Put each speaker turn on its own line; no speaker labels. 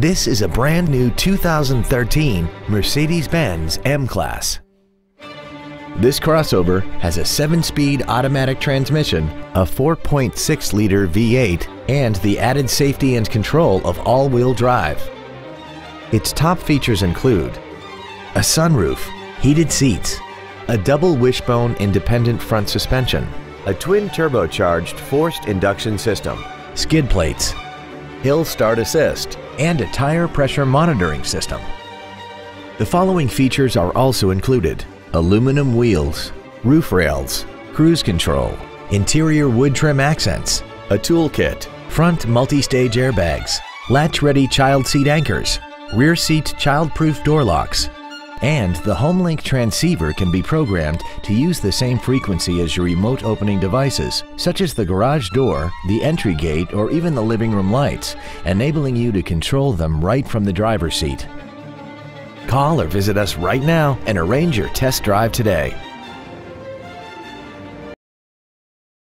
This is a brand new 2013 Mercedes-Benz M-Class. This crossover has a 7-speed automatic transmission, a 4.6-liter V8, and the added safety and control of all-wheel drive. Its top features include a sunroof, heated seats, a double wishbone independent front suspension, a twin turbocharged forced induction system, skid plates, hill start assist, and a tire pressure monitoring system. The following features are also included: aluminum wheels, roof rails, cruise control, interior wood trim accents, a toolkit, front multi-stage airbags, latch-ready child seat anchors, rear seat child-proof door locks, and the HomeLink transceiver can be programmed to use the same frequency as your remote opening devices, such as the garage door, the entry gate, or even the living room lights, enabling you to control them right from the driver's seat. Call or visit us right now and arrange your test drive today.